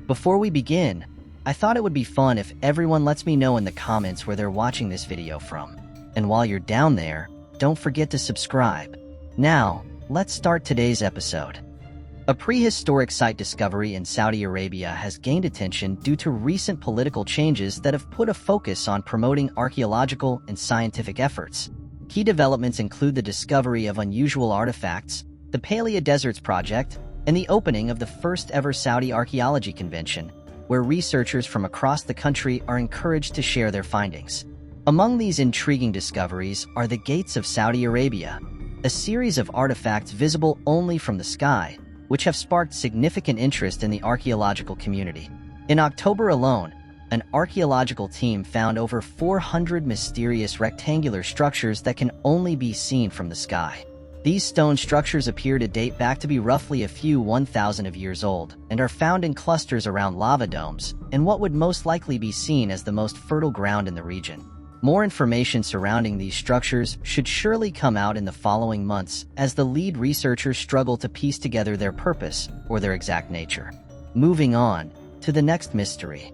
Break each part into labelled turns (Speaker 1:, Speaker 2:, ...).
Speaker 1: Before we begin, I thought it would be fun if everyone lets me know in the comments where they're watching this video from. And while you're down there, don't forget to subscribe. Now, let's start today's episode. A prehistoric site discovery in Saudi Arabia has gained attention due to recent political changes that have put a focus on promoting archaeological and scientific efforts. Key developments include the discovery of unusual artifacts, the Palea Deserts Project, and the opening of the first-ever Saudi Archaeology Convention, where researchers from across the country are encouraged to share their findings. Among these intriguing discoveries are the Gates of Saudi Arabia, a series of artifacts visible only from the sky, which have sparked significant interest in the archaeological community. In October alone, an archaeological team found over 400 mysterious rectangular structures that can only be seen from the sky. These stone structures appear to date back to be roughly a few 1,000 of years old and are found in clusters around lava domes in what would most likely be seen as the most fertile ground in the region. More information surrounding these structures should surely come out in the following months as the lead researchers struggle to piece together their purpose or their exact nature. Moving on to the next mystery.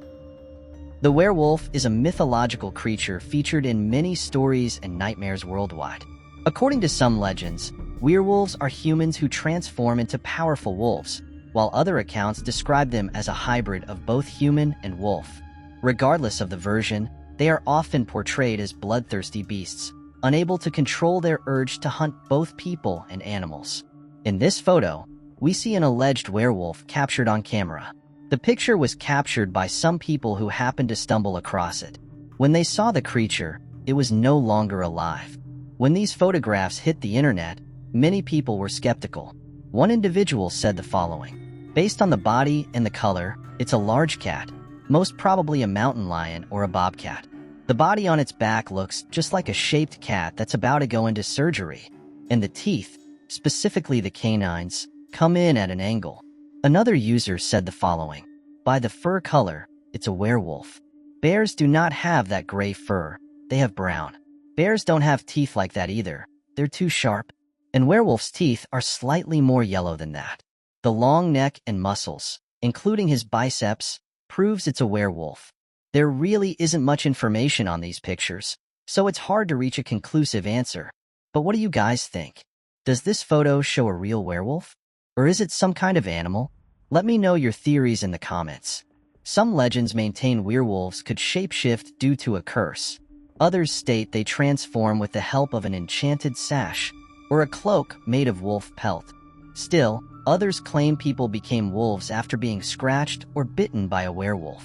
Speaker 1: The werewolf is a mythological creature featured in many stories and nightmares worldwide. According to some legends, werewolves are humans who transform into powerful wolves, while other accounts describe them as a hybrid of both human and wolf. Regardless of the version, they are often portrayed as bloodthirsty beasts, unable to control their urge to hunt both people and animals. In this photo, we see an alleged werewolf captured on camera. The picture was captured by some people who happened to stumble across it. When they saw the creature, it was no longer alive. When these photographs hit the internet, many people were skeptical. One individual said the following: "Based on the body and the color, it's a large cat, most probably a mountain lion or a bobcat. The body on its back looks just like a shaped cat that's about to go into surgery, and the teeth, specifically the canines, come in at an angle." Another user said the following: "By the fur color, it's a werewolf. Bears do not have that gray fur, they have brown. Bears don't have teeth like that either, they're too sharp. And werewolf's teeth are slightly more yellow than that. The long neck and muscles, including his biceps, proves it's a werewolf." There really isn't much information on these pictures, so it's hard to reach a conclusive answer. But what do you guys think? Does this photo show a real werewolf? Or is it some kind of animal? Let me know your theories in the comments. Some legends maintain werewolves could shapeshift due to a curse. Others state they transform with the help of an enchanted sash or a cloak made of wolf pelt. Still, others claim people became wolves after being scratched or bitten by a werewolf.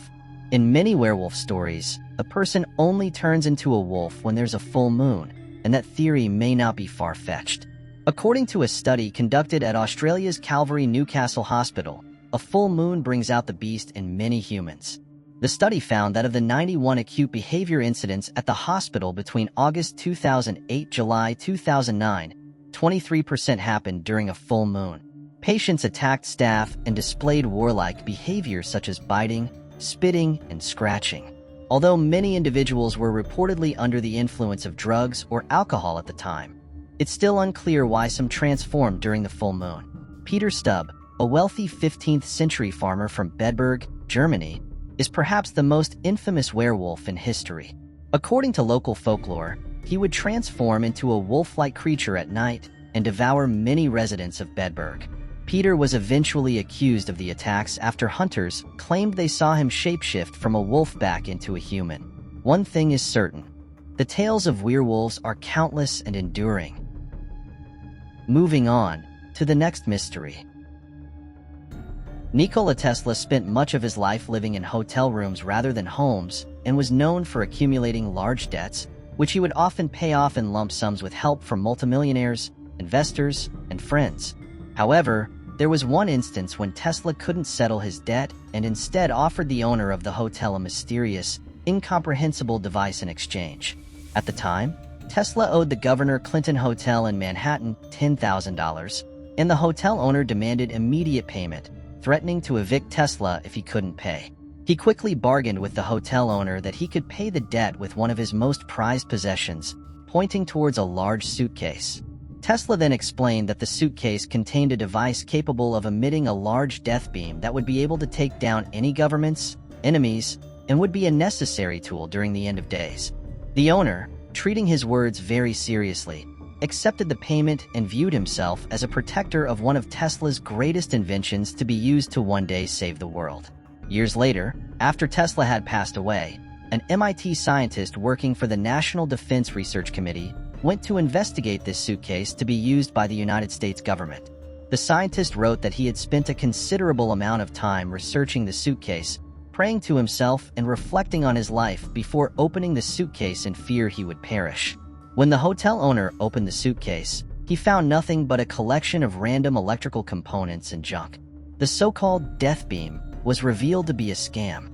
Speaker 1: In many werewolf stories, a person only turns into a wolf when there's a full moon, and that theory may not be far-fetched. According to a study conducted at Australia's Calvary Newcastle Hospital, a full moon brings out the beast in many humans. The study found that of the 91 acute behavior incidents at the hospital between August 2008 July 2009, 23% happened during a full moon. Patients attacked staff and displayed warlike behavior such as biting, spitting, and scratching. Although many individuals were reportedly under the influence of drugs or alcohol at the time, it's still unclear why some transformed during the full moon. Peter Stubb, a wealthy 15th century farmer from Bedburg, Germany, is perhaps the most infamous werewolf in history. According to local folklore, he would transform into a wolf-like creature at night and devour many residents of Bedburg. Peter was eventually accused of the attacks after hunters claimed they saw him shapeshift from a wolf back into a human. One thing is certain: the tales of werewolves are countless and enduring. Moving on to the next mystery. Nikola Tesla spent much of his life living in hotel rooms rather than homes and was known for accumulating large debts, which he would often pay off in lump sums with help from multimillionaires, investors, and friends. However, there was one instance when Tesla couldn't settle his debt and instead offered the owner of the hotel a mysterious, incomprehensible device in exchange. At the time, Tesla owed the Governor Clinton Hotel in Manhattan $10,000, and the hotel owner demanded immediate payment, threatening to evict Tesla if he couldn't pay. He quickly bargained with the hotel owner that he could pay the debt with one of his most prized possessions, pointing towards a large suitcase. Tesla then explained that the suitcase contained a device capable of emitting a large death beam that would be able to take down any governments, enemies, and would be a necessary tool during the end of days. The owner, treating his words very seriously, accepted the payment and viewed himself as a protector of one of Tesla's greatest inventions to be used to one day save the world. Years later, after Tesla had passed away, an MIT scientist working for the National Defense Research Committee went to investigate this suitcase to be used by the United States government. The scientist wrote that he had spent a considerable amount of time researching the suitcase, praying to himself and reflecting on his life before opening the suitcase in fear he would perish. When the hotel owner opened the suitcase, he found nothing but a collection of random electrical components and junk. The so-called death beam was revealed to be a scam.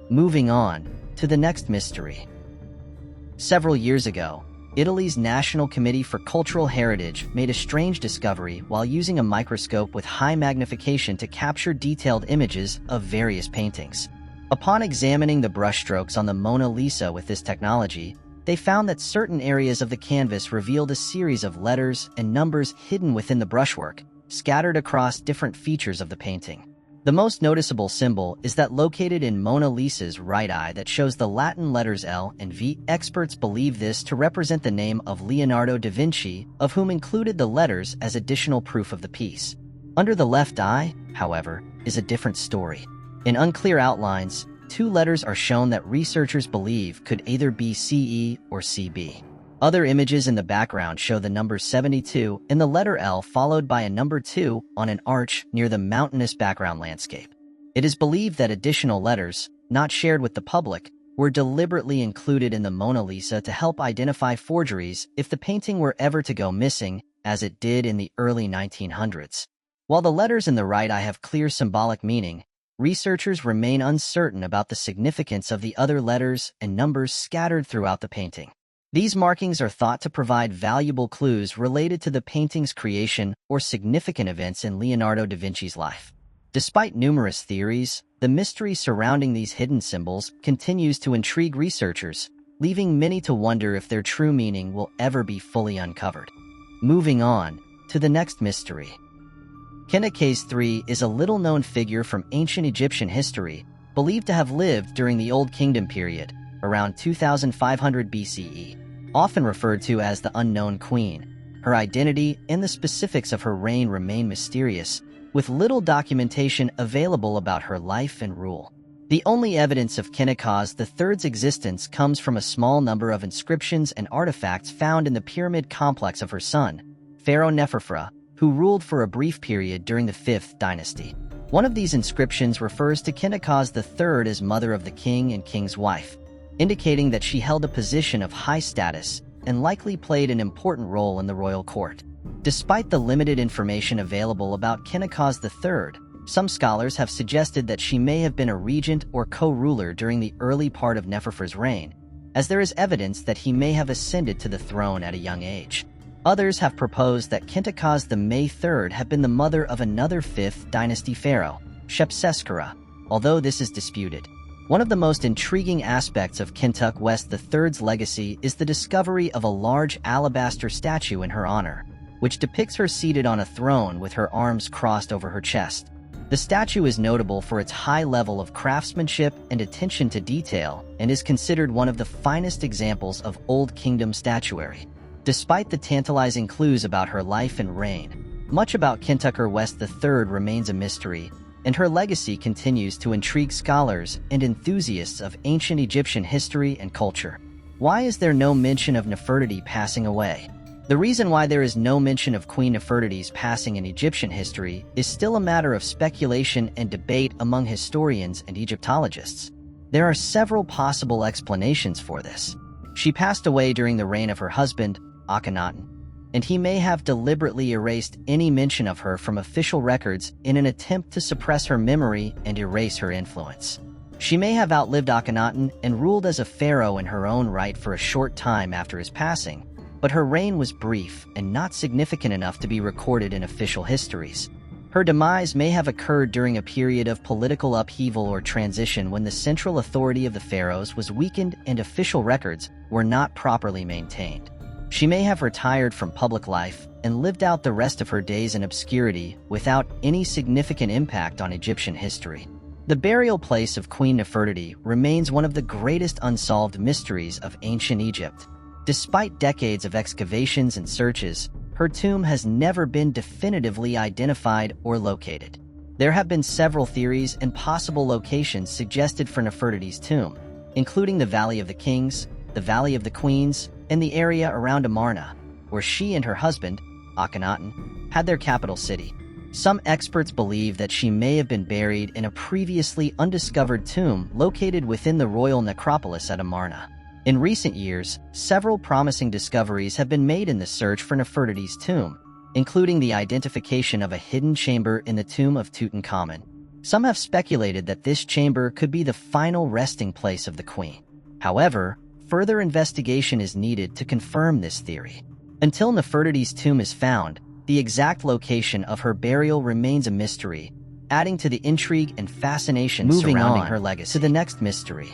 Speaker 1: Moving on to the next mystery. Several years ago, Italy's National Committee for Cultural Heritage made a strange discovery while using a microscope with high magnification to capture detailed images of various paintings. Upon examining the brushstrokes on the Mona Lisa with this technology, they found that certain areas of the canvas revealed a series of letters and numbers hidden within the brushwork, scattered across different features of the painting. The most noticeable symbol is that located in Mona Lisa's right eye that shows the Latin letters L and V. Experts believe this to represent the name of Leonardo da Vinci, of whom included the letters as additional proof of the piece. Under the left eye, however, is a different story. In unclear outlines, two letters are shown that researchers believe could either be CE or CB. Other images in the background show the number 72 and the letter L followed by a number 2 on an arch near the mountainous background landscape. It is believed that additional letters, not shared with the public, were deliberately included in the Mona Lisa to help identify forgeries if the painting were ever to go missing, as it did in the early 1900s. While the letters in the right eye have clear symbolic meaning, researchers remain uncertain about the significance of the other letters and numbers scattered throughout the painting. These markings are thought to provide valuable clues related to the painting's creation or significant events in Leonardo da Vinci's life. Despite numerous theories, the mystery surrounding these hidden symbols continues to intrigue researchers, leaving many to wonder if their true meaning will ever be fully uncovered. Moving on to the next mystery. Kenakes III is a little-known figure from ancient Egyptian history, believed to have lived during the Old Kingdom period, around 2500 BCE, often referred to as the Unknown Queen. Her identity and the specifics of her reign remain mysterious, with little documentation available about her life and rule. The only evidence of Kenakes III's existence comes from a small number of inscriptions and artifacts found in the pyramid complex of her son, Pharaoh Neferfra, who ruled for a brief period during the 5th dynasty. One of these inscriptions refers to Kenakes III as mother of the king and king's wife, indicating that she held a position of high status and likely played an important role in the royal court. Despite the limited information available about Kenakes III, some scholars have suggested that she may have been a regent or co-ruler during the early part of Neferfra's reign, as there is evidence that he may have ascended to the throne at a young age. Others have proposed that Kentakes III have been the mother of another 5th dynasty pharaoh, Shepseskara, although this is disputed. One of the most intriguing aspects of Kentakes III's legacy is the discovery of a large alabaster statue in her honor, which depicts her seated on a throne with her arms crossed over her chest. The statue is notable for its high level of craftsmanship and attention to detail and is considered one of the finest examples of Old Kingdom statuary. Despite the tantalizing clues about her life and reign, much about Kentakes III remains a mystery, and her legacy continues to intrigue scholars and enthusiasts of ancient Egyptian history and culture. Why is there no mention of Nefertiti passing away? The reason why there is no mention of Queen Nefertiti's passing in Egyptian history is still a matter of speculation and debate among historians and Egyptologists. There are several possible explanations for this. She passed away during the reign of her husband, Akhenaten, and he may have deliberately erased any mention of her from official records in an attempt to suppress her memory and erase her influence. She may have outlived Akhenaten and ruled as a pharaoh in her own right for a short time after his passing, but her reign was brief and not significant enough to be recorded in official histories. Her demise may have occurred during a period of political upheaval or transition when the central authority of the pharaohs was weakened and official records were not properly maintained. She may have retired from public life and lived out the rest of her days in obscurity without any significant impact on Egyptian history. The burial place of Queen Nefertiti remains one of the greatest unsolved mysteries of ancient Egypt. Despite decades of excavations and searches, her tomb has never been definitively identified or located. There have been several theories and possible locations suggested for Nefertiti's tomb, including the Valley of the Kings, the Valley of the Queens, and the area around Amarna, where she and her husband, Akhenaten, had their capital city. Some experts believe that she may have been buried in a previously undiscovered tomb located within the royal necropolis at Amarna. In recent years, several promising discoveries have been made in the search for Nefertiti's tomb, including the identification of a hidden chamber in the tomb of Tutankhamun. Some have speculated that this chamber could be the final resting place of the queen. However, further investigation is needed to confirm this theory. Until Nefertiti's tomb is found, the exact location of her burial remains a mystery, adding to the intrigue and fascination surrounding her legacy. To the next mystery.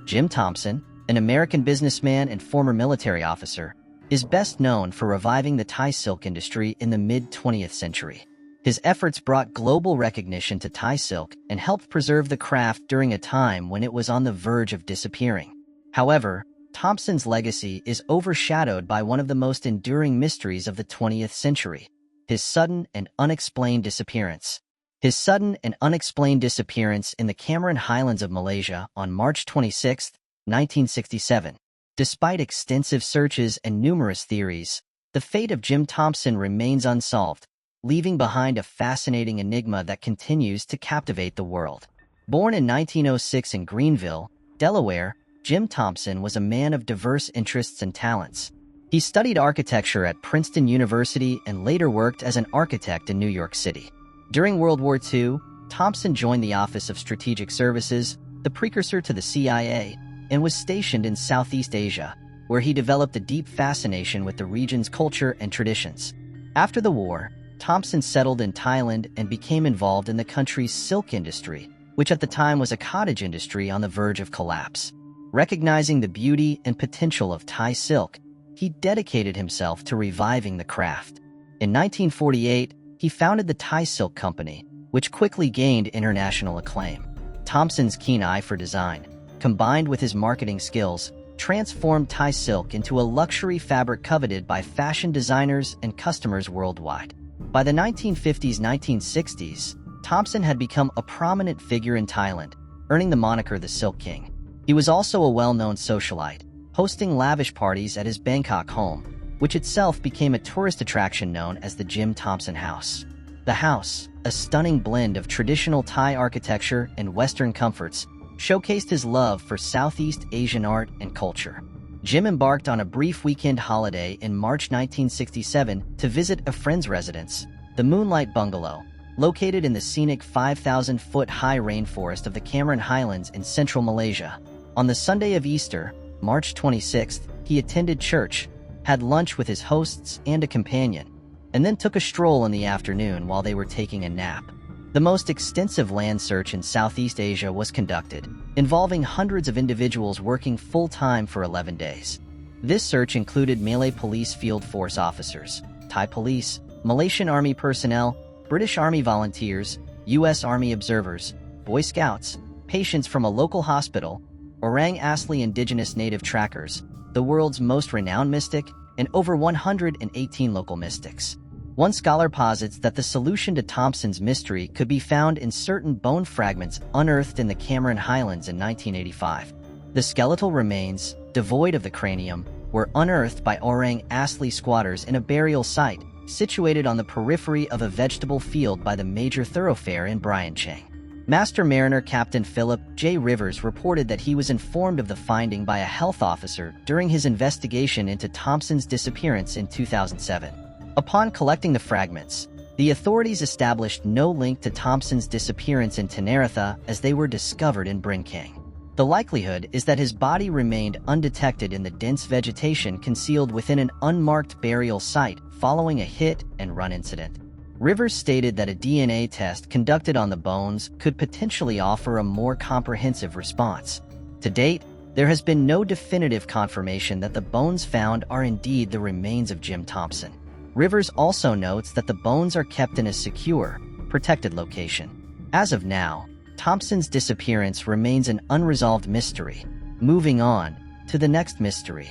Speaker 1: Jim Thompson, an American businessman and former military officer, is best known for reviving the Thai silk industry in the mid-20th century. His efforts brought global recognition to Thai silk and helped preserve the craft during a time when it was on the verge of disappearing. However, Thompson's legacy is overshadowed by one of the most enduring mysteries of the 20th century: his sudden and unexplained disappearance. His sudden and unexplained disappearance in the Cameron Highlands of Malaysia on March 26, 1967. Despite extensive searches and numerous theories, the fate of Jim Thompson remains unsolved, leaving behind a fascinating enigma that continues to captivate the world. Born in 1906 in Greenville, Delaware, Jim Thompson was a man of diverse interests and talents. He studied architecture at Princeton University and later worked as an architect in New York City. During World War II, Thompson joined the Office of Strategic Services, the precursor to the CIA, and was stationed in Southeast Asia, where he developed a deep fascination with the region's culture and traditions. After the war, Thompson settled in Thailand and became involved in the country's silk industry, which at the time was a cottage industry on the verge of collapse. Recognizing the beauty and potential of Thai silk, he dedicated himself to reviving the craft. In 1948, he founded the Thai Silk Company, which quickly gained international acclaim. Thompson's keen eye for design, combined with his marketing skills, transformed Thai silk into a luxury fabric coveted by fashion designers and customers worldwide. By the 1950s-1960s, Thompson had become a prominent figure in Thailand, earning the moniker the Silk King. He was also a well-known socialite, hosting lavish parties at his Bangkok home, which itself became a tourist attraction known as the Jim Thompson House. The house, a stunning blend of traditional Thai architecture and Western comforts, showcased his love for Southeast Asian art and culture. Jim embarked on a brief weekend holiday in March 1967 to visit a friend's residence, the Moonlight Bungalow, located in the scenic 5,000-foot-high rainforest of the Cameron Highlands in central Malaysia. On the Sunday of Easter, March 26th, he attended church, had lunch with his hosts and a companion, and then took a stroll in the afternoon while they were taking a nap. The most extensive land search in Southeast Asia was conducted, involving hundreds of individuals working full-time for 11 days. This search included Malay Police Field Force officers, Thai police, Malaysian Army personnel, British Army volunteers, U.S. Army observers, Boy Scouts, patients from a local hospital, Orang Asli indigenous native trackers, the world's most renowned mystic, and over 118 local mystics. One scholar posits that the solution to Thompson's mystery could be found in certain bone fragments unearthed in the Cameron Highlands in 1985. The skeletal remains, devoid of the cranium, were unearthed by Orang Asli squatters in a burial site situated on the periphery of a vegetable field by the major thoroughfare in Bryancheng. Master Mariner Captain Philip J. Rivers reported that he was informed of the finding by a health officer during his investigation into Thompson's disappearance in 2007. Upon collecting the fragments, the authorities established no link to Thompson's disappearance in Tenerife as they were discovered in Brinkang. The likelihood is that his body remained undetected in the dense vegetation concealed within an unmarked burial site following a hit-and-run incident. Rivers stated that a DNA test conducted on the bones could potentially offer a more comprehensive response. To date, there has been no definitive confirmation that the bones found are indeed the remains of Jim Thompson. Rivers also notes that the bones are kept in a secure, protected location. As of now, Thompson's disappearance remains an unresolved mystery. Moving on to the next mystery.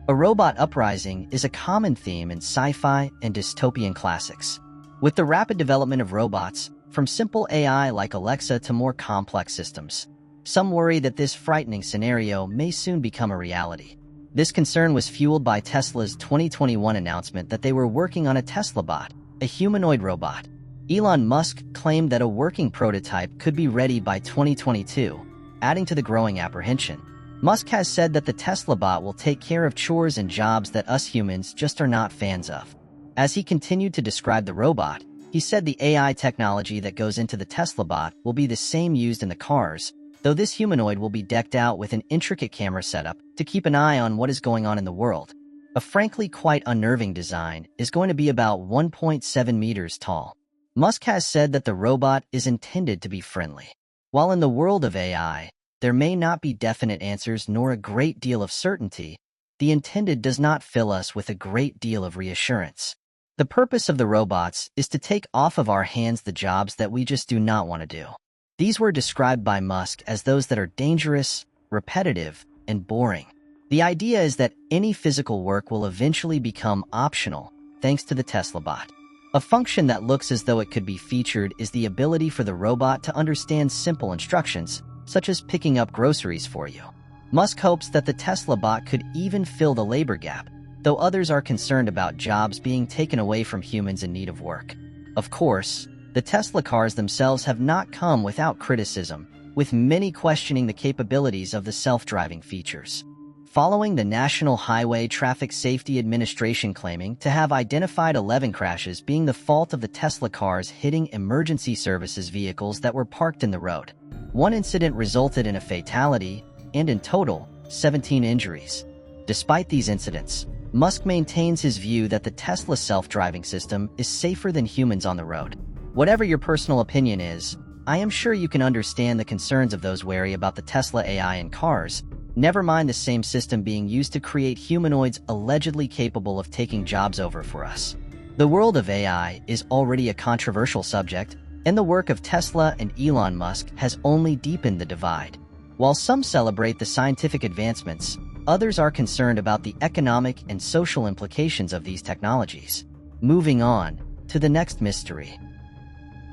Speaker 1: A robot uprising is a common theme in sci-fi and dystopian classics. With the rapid development of robots, from simple AI like Alexa to more complex systems, some worry that this frightening scenario may soon become a reality. This concern was fueled by Tesla's 2021 announcement that they were working on a Tesla bot, a humanoid robot. Elon Musk claimed that a working prototype could be ready by 2022, adding to the growing apprehension. Musk has said that the Tesla bot will take care of chores and jobs that us humans just are not fans of. As he continued to describe the robot, he said the AI technology that goes into the Tesla bot will be the same used in the cars, though this humanoid will be decked out with an intricate camera setup to keep an eye on what is going on in the world. A frankly quite unnerving design is going to be about 1.7 meters tall. Musk has said that the robot is intended to be friendly. While in the world of AI, there may not be definite answers nor a great deal of certainty, the intended does not fill us with a great deal of reassurance. The purpose of the robots is to take off of our hands the jobs that we just do not want to do. These were described by Musk as those that are dangerous, repetitive, and boring. The idea is that any physical work will eventually become optional, thanks to the Tesla bot. A function that looks as though it could be featured is the ability for the robot to understand simple instructions, such as picking up groceries for you. Musk hopes that the Tesla bot could even fill the labor gap, though others are concerned about jobs being taken away from humans in need of work. Of course, the Tesla cars themselves have not come without criticism, with many questioning the capabilities of the self-driving features. Following the National Highway Traffic Safety Administration claiming to have identified 11 crashes being the fault of the Tesla cars hitting emergency services vehicles that were parked in the road. One incident resulted in a fatality, and in total, 17 injuries. Despite these incidents, Musk maintains his view that the Tesla self-driving system is safer than humans on the road. Whatever your personal opinion is, I am sure you can understand the concerns of those wary about the Tesla AI in cars, never mind the same system being used to create humanoids allegedly capable of taking jobs over for us. The world of AI is already a controversial subject, and the work of Tesla and Elon Musk has only deepened the divide. While some celebrate the scientific advancements, others are concerned about the economic and social implications of these technologies. Moving on to the next mystery.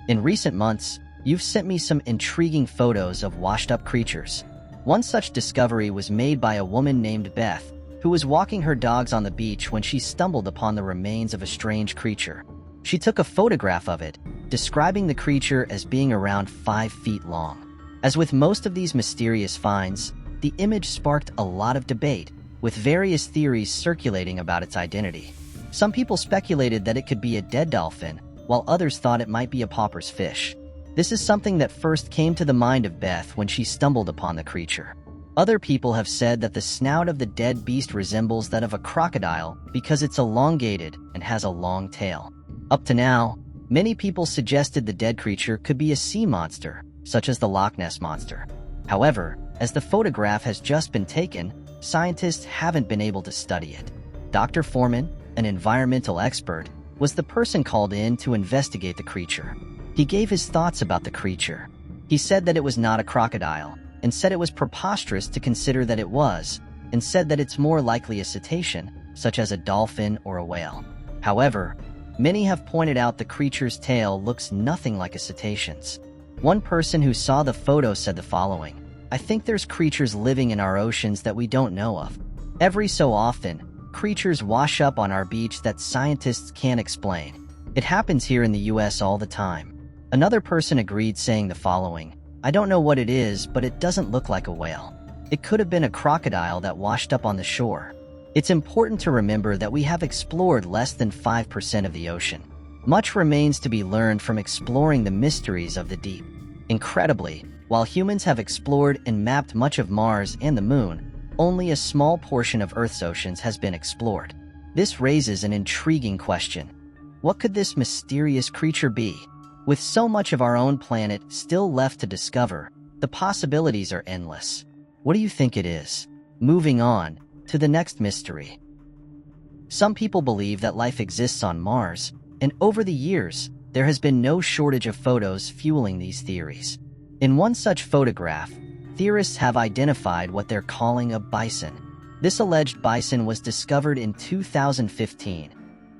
Speaker 1: In recent months, you've sent me some intriguing photos of washed-up creatures. One such discovery was made by a woman named Beth, who was walking her dogs on the beach when she stumbled upon the remains of a strange creature. She took a photograph of it, describing the creature as being around 5 feet long. As with most of these mysterious finds, the image sparked a lot of debate, with various theories circulating about its identity. Some people speculated that it could be a dead dolphin, while others thought it might be a pauper's fish. This is something that first came to the mind of Beth when she stumbled upon the creature. Other people have said that the snout of the dead beast resembles that of a crocodile because it's elongated and has a long tail. Up to now, many people suggested the dead creature could be a sea monster, such as the Loch Ness Monster. However, as the photograph has just been taken, scientists haven't been able to study it. Dr. Foreman, an environmental expert, was the person called in to investigate the creature. He gave his thoughts about the creature. He said that it was not a crocodile, and said it was preposterous to consider that it was, and said that it's more likely a cetacean, such as a dolphin or a whale. However, many have pointed out the creature's tail looks nothing like a cetacean's. One person who saw the photo said the following: "I think there's creatures living in our oceans that we don't know of. Every so often, creatures wash up on our beach that scientists can't explain. It happens here in the US all the time." Another person agreed, saying the following: "I don't know what it is, but it doesn't look like a whale. It could have been a crocodile that washed up on the shore." It's important to remember that we have explored less than 5% of the ocean. Much remains to be learned from exploring the mysteries of the deep. Incredibly, while humans have explored and mapped much of Mars and the Moon, only a small portion of Earth's oceans has been explored. This raises an intriguing question. What could this mysterious creature be? With so much of our own planet still left to discover, the possibilities are endless. What do you think it is? Moving on to the next mystery. Some people believe that life exists on Mars, and over the years, there has been no shortage of photos fueling these theories. In one such photograph, theorists have identified what they're calling a bison. This alleged bison was discovered in 2015,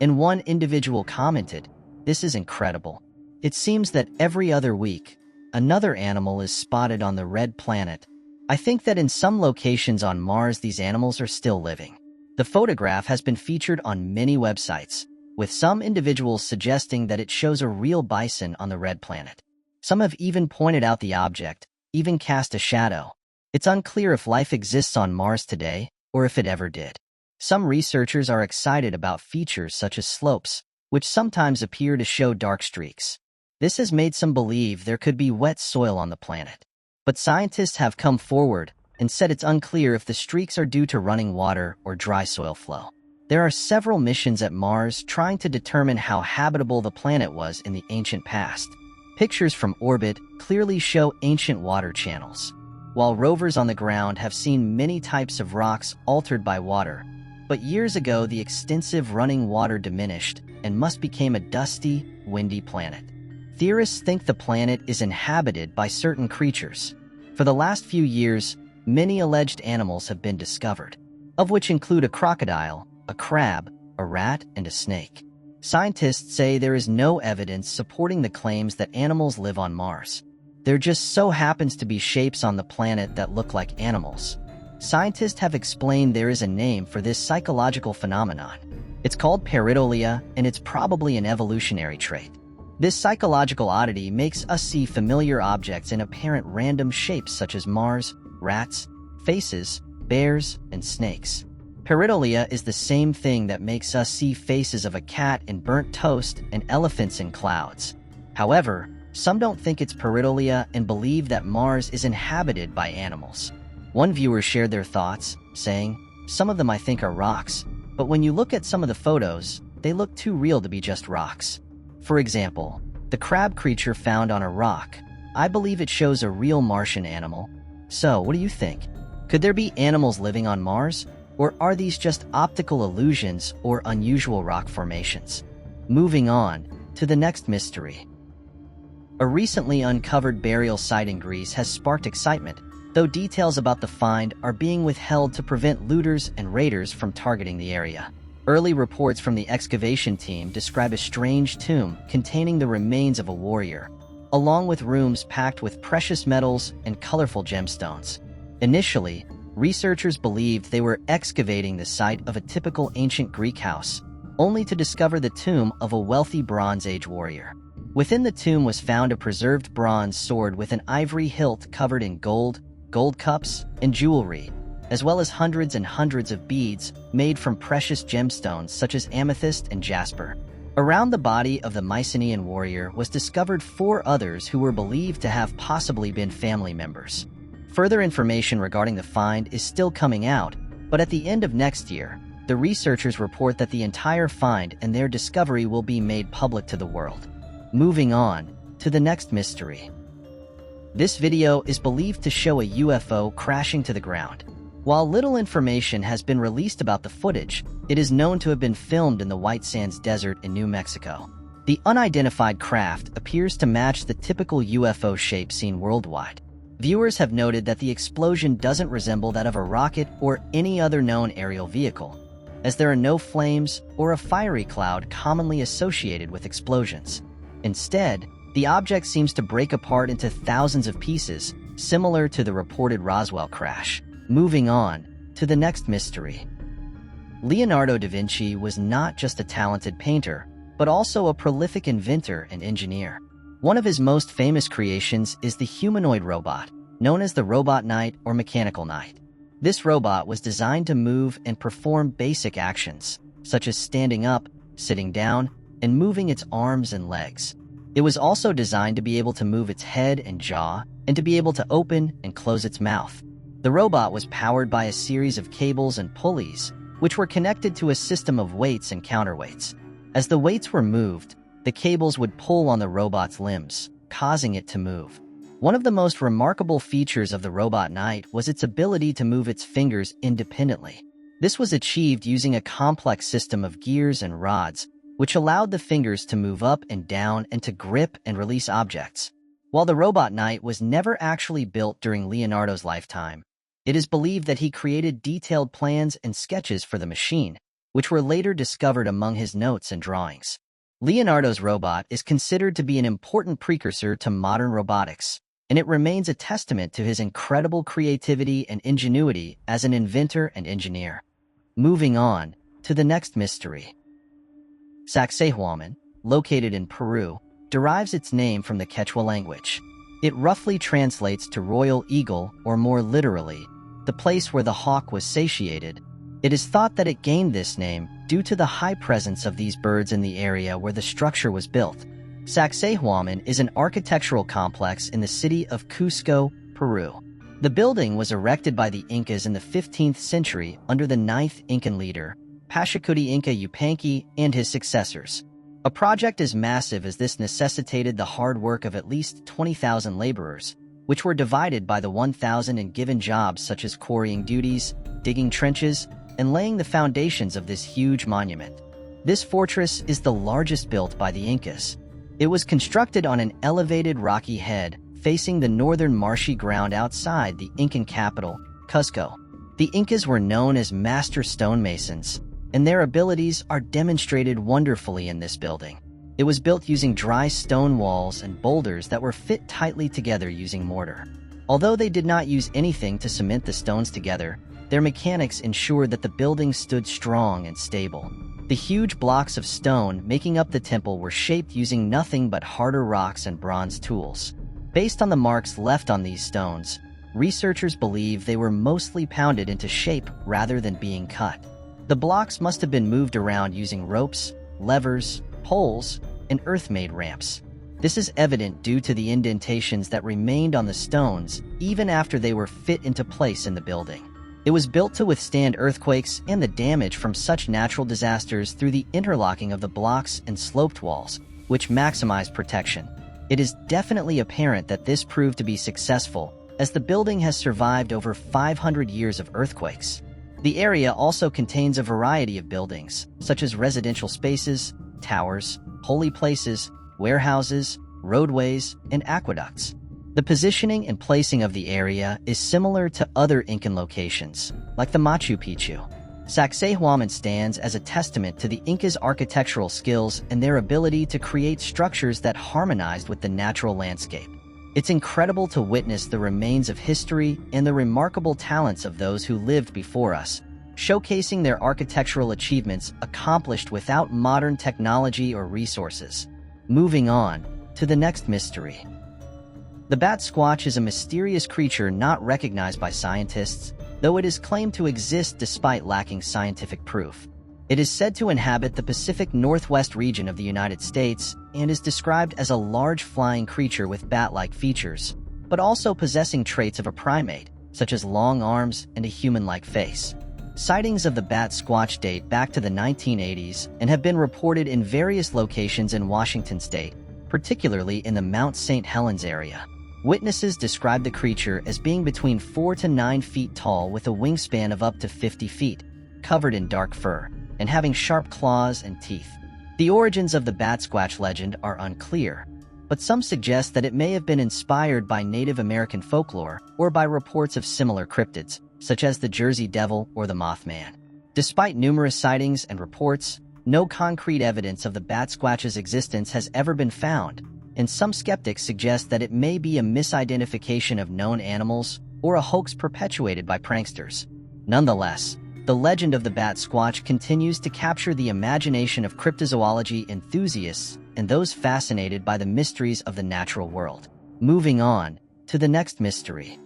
Speaker 1: and one individual commented, "This is incredible. It seems that every other week, another animal is spotted on the red planet. I think that in some locations on Mars these animals are still living." The photograph has been featured on many websites, with some individuals suggesting that it shows a real bison on the red planet. Some have even pointed out the object, even cast a shadow. It's unclear if life exists on Mars today, or if it ever did. Some researchers are excited about features such as slopes, which sometimes appear to show dark streaks. This has made some believe there could be wet soil on the planet. But scientists have come forward and said it's unclear if the streaks are due to running water or dry soil flow. There are several missions at Mars trying to determine how habitable the planet was in the ancient past. Pictures from orbit clearly show ancient water channels, while rovers on the ground have seen many types of rocks altered by water. But years ago, the extensive running water diminished and must became a dusty, windy planet. Theorists think the planet is inhabited by certain creatures. For the last few years, many alleged animals have been discovered, of which include a crocodile, a crab, a rat, and a snake. Scientists say there is no evidence supporting the claims that animals live on Mars. There just so happens to be shapes on the planet that look like animals. Scientists have explained there is a name for this psychological phenomenon. It's called pareidolia, and it's probably an evolutionary trait. This psychological oddity makes us see familiar objects in apparent random shapes such as Mars, rats, faces, bears, and snakes. Pareidolia is the same thing that makes us see faces of a cat in burnt toast and elephants in clouds. However, some don't think it's pareidolia and believe that Mars is inhabited by animals. One viewer shared their thoughts, saying, "Some of them I think are rocks, but when you look at some of the photos, they look too real to be just rocks." For example, the crab creature found on a rock. I believe it shows a real Martian animal. So, what do you think? Could there be animals living on Mars? Or are these just optical illusions or unusual rock formations? Moving on to the next mystery. A recently uncovered burial site in Greece has sparked excitement, though details about the find are being withheld to prevent looters and raiders from targeting the area. Early reports from the excavation team describe a strange tomb containing the remains of a warrior, along with rooms packed with precious metals and colorful gemstones. Initially, researchers believed they were excavating the site of a typical ancient Greek house, only to discover the tomb of a wealthy Bronze Age warrior. Within the tomb was found a preserved bronze sword with an ivory hilt covered in gold, gold cups, and jewelry, as well as hundreds and hundreds of beads made from precious gemstones such as amethyst and jasper. Around the body of the Mycenaean warrior was discovered 4 others who were believed to have possibly been family members. Further information regarding the find is still coming out, but at the end of next year, the researchers report that the entire find and their discovery will be made public to the world. Moving on to the next mystery. This video is believed to show a UFO crashing to the ground. While little information has been released about the footage, it is known to have been filmed in the White Sands Desert in New Mexico. The unidentified craft appears to match the typical UFO shape seen worldwide. Viewers have noted that the explosion doesn't resemble that of a rocket or any other known aerial vehicle, as there are no flames or a fiery cloud commonly associated with explosions. Instead, the object seems to break apart into thousands of pieces, similar to the reported Roswell crash. Moving on to the next mystery. Leonardo da Vinci was not just a talented painter, but also a prolific inventor and engineer. One of his most famous creations is the humanoid robot, known as the Robot Knight or Mechanical Knight. This robot was designed to move and perform basic actions, such as standing up, sitting down, and moving its arms and legs. It was also designed to be able to move its head and jaw, and to be able to open and close its mouth. The robot was powered by a series of cables and pulleys, which were connected to a system of weights and counterweights. As the weights were moved, the cables would pull on the robot's limbs, causing it to move. One of the most remarkable features of the robot knight was its ability to move its fingers independently. This was achieved using a complex system of gears and rods, which allowed the fingers to move up and down and to grip and release objects. While the robot knight was never actually built during Leonardo's lifetime, it is believed that he created detailed plans and sketches for the machine, which were later discovered among his notes and drawings. Leonardo's robot is considered to be an important precursor to modern robotics, and it remains a testament to his incredible creativity and ingenuity as an inventor and engineer. Moving on to the next mystery. Sacsayhuaman, located in Peru, derives its name from the Quechua language. It roughly translates to royal eagle, or more literally, the place where the hawk was satiated. It is thought that it gained this name due to the high presence of these birds in the area where the structure was built. Sacsayhuaman is an architectural complex in the city of Cusco, Peru. The building was erected by the Incas in the 15th century under the 9th Incan leader, Pachacuti Inca Yupanqui, and his successors. A project as massive as this necessitated the hard work of at least 20,000 laborers, which were divided by the 1,000 and given jobs such as quarrying duties, digging trenches, and laying the foundations of this huge monument. This fortress is the largest built by the Incas. It was constructed on an elevated rocky head facing the northern marshy ground outside the Incan capital, Cusco. The Incas were known as master stonemasons, and their abilities are demonstrated wonderfully in this building. It was built using dry stone walls and boulders that were fit tightly together using mortar. Although they did not use anything to cement the stones together, their mechanics ensured that the building stood strong and stable. The huge blocks of stone making up the temple were shaped using nothing but harder rocks and bronze tools. Based on the marks left on these stones, researchers believe they were mostly pounded into shape rather than being cut. The blocks must have been moved around using ropes, levers, poles, and earth-made ramps. This is evident due to the indentations that remained on the stones even after they were fit into place in the building. It was built to withstand earthquakes and the damage from such natural disasters through the interlocking of the blocks and sloped walls, which maximized protection. It is definitely apparent that this proved to be successful, as the building has survived over 500 years of earthquakes. The area also contains a variety of buildings, such as residential spaces, towers, holy places, warehouses, roadways, and aqueducts. The positioning and placing of the area is similar to other Incan locations, like the Machu Picchu. Sacsayhuaman stands as a testament to the Incas' architectural skills and their ability to create structures that harmonized with the natural landscape. It's incredible to witness the remains of history and the remarkable talents of those who lived before us, showcasing their architectural achievements accomplished without modern technology or resources. Moving on to the next mystery. The bat squatch is a mysterious creature not recognized by scientists, though it is claimed to exist despite lacking scientific proof. It is said to inhabit the Pacific Northwest region of the United States and is described as a large flying creature with bat-like features, but also possessing traits of a primate, such as long arms and a human-like face. Sightings of the bat squatch date back to the 1980s and have been reported in various locations in Washington state, particularly in the Mount St. Helens area. Witnesses describe the creature as being between 4 to 9 feet tall with a wingspan of up to 50 feet, covered in dark fur, and having sharp claws and teeth. The origins of the bat squatch legend are unclear, but some suggest that it may have been inspired by Native American folklore or by reports of similar cryptids, such as the Jersey Devil or the Mothman. Despite numerous sightings and reports, no concrete evidence of the bat squatch's existence has ever been found, and some skeptics suggest that it may be a misidentification of known animals or a hoax perpetuated by pranksters. Nonetheless, the legend of the bat squatch continues to capture the imagination of cryptozoology enthusiasts and those fascinated by the mysteries of the natural world. Moving on to the next mystery.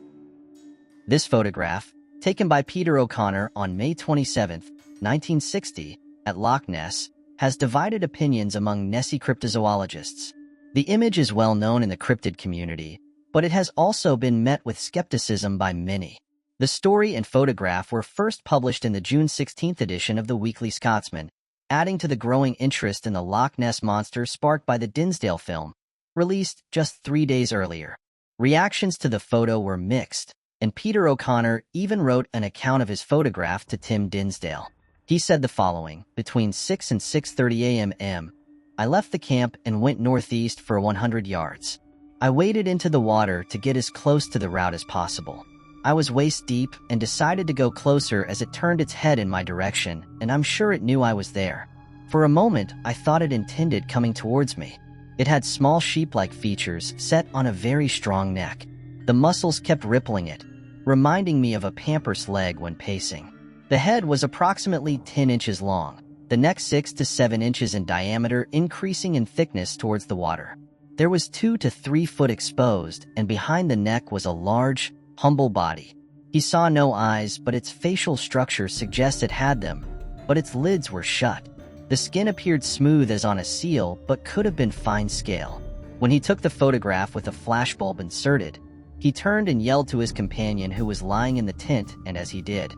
Speaker 1: This photograph, taken by Peter O'Connor on May 27, 1960, at Loch Ness, has divided opinions among Nessie cryptozoologists. The image is well known in the cryptid community, but it has also been met with skepticism by many. The story and photograph were first published in the June 16th edition of the Weekly Scotsman, adding to the growing interest in the Loch Ness Monster sparked by the Dinsdale film, released just 3 days earlier. Reactions to the photo were mixed, and Peter O'Connor even wrote an account of his photograph to Tim Dinsdale. He said the following: "Between 6 and 6:30 a.m., I left the camp and went northeast for 100 yards. I waded into the water to get as close to the route as possible. I was waist deep and decided to go closer as it turned its head in my direction, and I'm sure it knew I was there. For a moment, I thought it intended coming towards me. It had small sheep-like features set on a very strong neck. The muscles kept rippling it, reminding me of a pamper's leg when pacing. The head was approximately 10 inches long, the neck 6 to 7 inches in diameter, increasing in thickness towards the water. There was 2 to 3 foot exposed, and behind the neck was a large, humble body. He saw no eyes, but its facial structure suggests it had them, but its lids were shut. The skin appeared smooth as on a seal, but could have been fine scale. When he took the photograph with a flashbulb inserted, he turned and yelled to his companion who was lying in the tent, and as he did,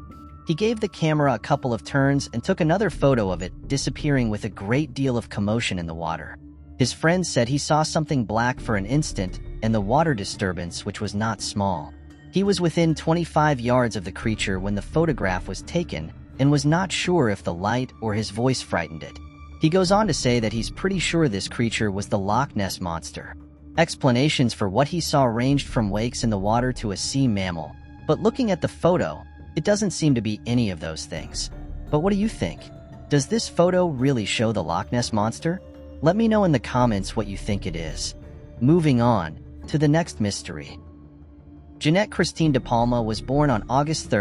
Speaker 1: he gave the camera a couple of turns and took another photo of it disappearing with a great deal of commotion in the water. His friend said he saw something black for an instant and the water disturbance, which was not small. He was within 25 yards of the creature when the photograph was taken and was not sure if the light or his voice frightened it. He goes on to say that he's pretty sure this creature was the Loch Ness Monster. Explanations for what he saw ranged from wakes in the water to a sea mammal, but looking at the photo, it doesn't seem to be any of those things. But what do you think? Does this photo really show the Loch Ness Monster? Let me know in the comments what you think it is. Moving on to the next mystery. Jeanette Christine De Palma was born on August 3,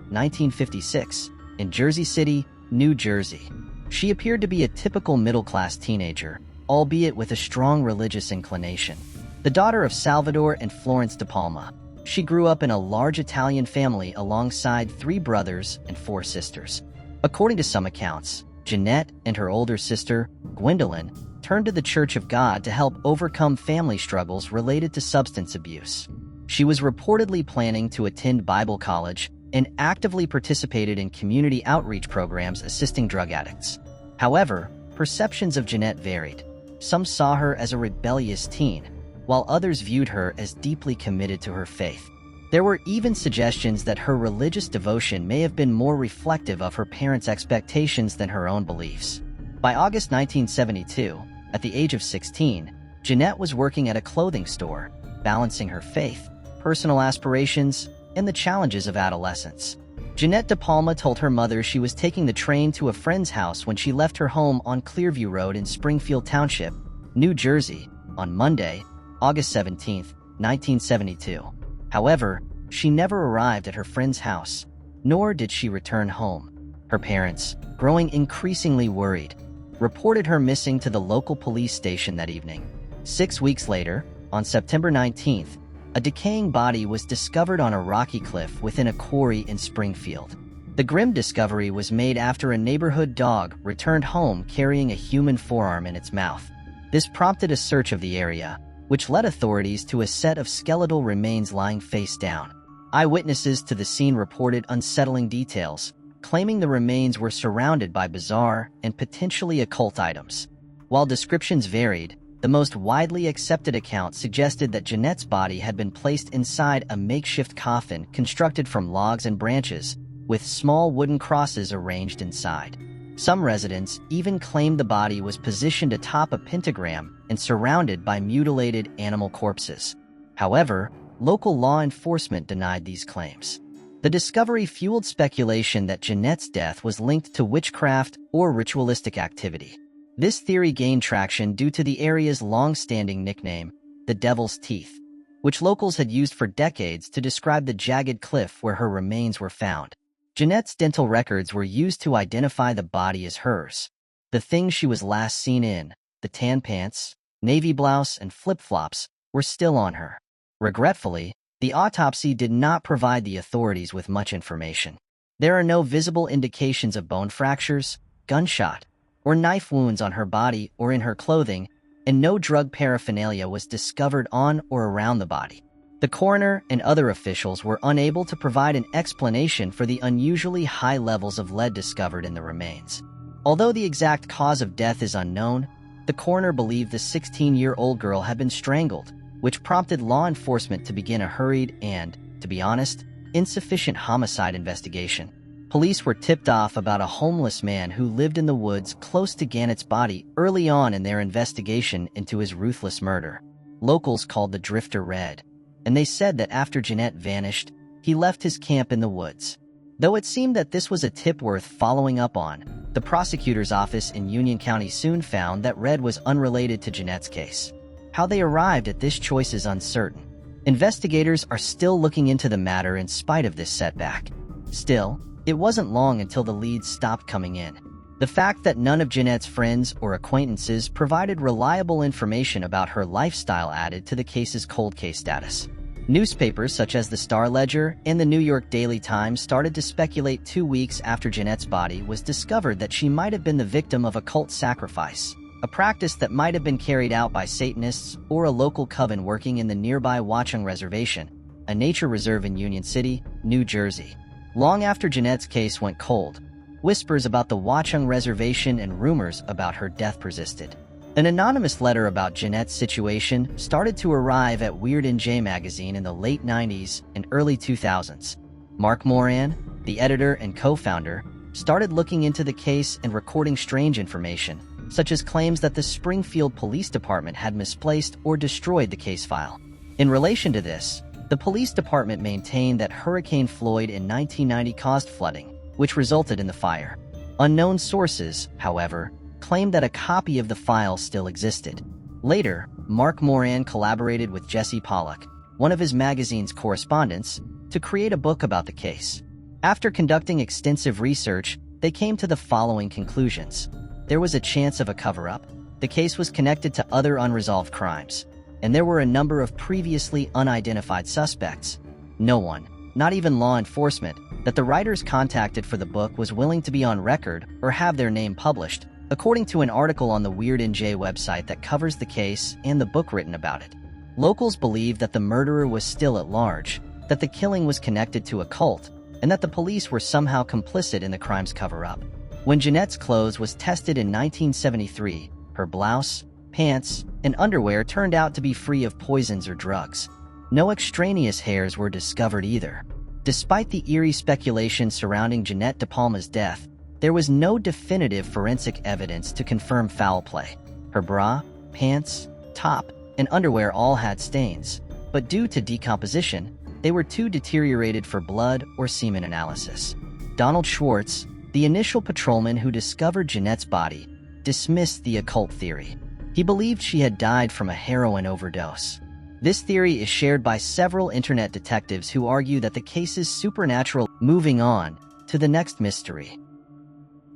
Speaker 1: 1956, in Jersey City, New Jersey. She appeared to be a typical middle-class teenager, albeit with a strong religious inclination. The daughter of Salvador and Florence De Palma, she grew up in a large Italian family alongside 3 brothers and 4 sisters. According to some accounts, Jeanette and her older sister, Gwendolyn, turned to the Church of God to help overcome family struggles related to substance abuse. She was reportedly planning to attend Bible college and actively participated in community outreach programs assisting drug addicts. However, perceptions of Jeanette varied. Some saw her as a rebellious teen, while others viewed her as deeply committed to her faith. There were even suggestions that her religious devotion may have been more reflective of her parents' expectations than her own beliefs. By August 1972, at the age of 16, Jeanette was working at a clothing store, balancing her faith, personal aspirations, and the challenges of adolescence. Jeanette De Palma told her mother she was taking the train to a friend's house when she left her home on Clearview Road in Springfield Township, New Jersey, on Monday, August 17, 1972. However, she never arrived at her friend's house, nor did she return home. Her parents, growing increasingly worried, reported her missing to the local police station that evening. 6 weeks later, on September 19th, a decaying body was discovered on a rocky cliff within a quarry in Springfield. The grim discovery was made after a neighborhood dog returned home carrying a human forearm in its mouth. This prompted a search of the area, which led authorities to a set of skeletal remains lying face down. Eyewitnesses to the scene reported unsettling details, claiming the remains were surrounded by bizarre and potentially occult items. While descriptions varied, the most widely accepted account suggested that Jeanette's body had been placed inside a makeshift coffin constructed from logs and branches, with small wooden crosses arranged inside. Some residents even claimed the body was positioned atop a pentagram and surrounded by mutilated animal corpses. However, local law enforcement denied these claims. The discovery fueled speculation that Jeanette's death was linked to witchcraft or ritualistic activity. This theory gained traction due to the area's long-standing nickname, the Devil's Teeth, which locals had used for decades to describe the jagged cliff where her remains were found. Jeanette's dental records were used to identify the body as hers. The things she was last seen in, the tan pants, navy blouse, and flip-flops, were still on her. Regretfully, the autopsy did not provide the authorities with much information. There are no visible indications of bone fractures, gunshot, or knife wounds on her body or in her clothing, and no drug paraphernalia was discovered on or around the body. The coroner and other officials were unable to provide an explanation for the unusually high levels of lead discovered in the remains. Although the exact cause of death is unknown, the coroner believed the 16-year-old girl had been strangled, which prompted law enforcement to begin a hurried and, to be honest, insufficient homicide investigation. Police were tipped off about a homeless man who lived in the woods close to Gannett's body early on in their investigation into his ruthless murder. Locals called the drifter Red, and they said that after Jeanette vanished, he left his camp in the woods. Though it seemed that this was a tip worth following up on, the prosecutor's office in Union County soon found that Red was unrelated to Jeanette's case. How they arrived at this choice is uncertain. Investigators are still looking into the matter in spite of this setback. Still, it wasn't long until the leads stopped coming in. The fact that none of Jeanette's friends or acquaintances provided reliable information about her lifestyle added to the case's cold case status. Newspapers such as the Star-Ledger and the New York Daily Times started to speculate 2 weeks after Jeanette's body was discovered that she might have been the victim of a cult sacrifice, a practice that might have been carried out by Satanists or a local coven working in the nearby Watchung Reservation, a nature reserve in Union City, New Jersey. Long after Jeanette's case went cold, whispers about the Watchung Reservation and rumors about her death persisted. An anonymous letter about Jeanette's situation started to arrive at Weird NJ magazine in the late 90s and early 2000s. Mark Moran, the editor and co-founder, started looking into the case and recording strange information, such as claims that the Springfield Police Department had misplaced or destroyed the case file. In relation to this, the police department maintained that Hurricane Floyd in 1990 caused flooding, which resulted in the fire. Unknown sources, however, claimed that a copy of the file still existed. Later, Mark Moran collaborated with Jesse Pollock, one of his magazine's correspondents, to create a book about the case. After conducting extensive research, they came to the following conclusions. There was a chance of a cover-up, the case was connected to other unresolved crimes, and there were a number of previously unidentified suspects. No one, not even law enforcement, that the writers contacted for the book was willing to be on record or have their name published, according to an article on the Weird NJ website that covers the case and the book written about it. Locals believed that the murderer was still at large, that the killing was connected to a cult, and that the police were somehow complicit in the crime's cover-up. When Jeanette's clothes was tested in 1973, her blouse, pants, and underwear turned out to be free of poisons or drugs. No extraneous hairs were discovered either. Despite the eerie speculation surrounding Jeanette De Palma's death, there was no definitive forensic evidence to confirm foul play. Her bra, pants, top, and underwear all had stains, but due to decomposition, they were too deteriorated for blood or semen analysis. Donald Schwartz, the initial patrolman who discovered Jeanette's body, dismissed the occult theory. He believed she had died from a heroin overdose. This theory is shared by several internet detectives who argue that the case is supernatural. Moving on to the next mystery.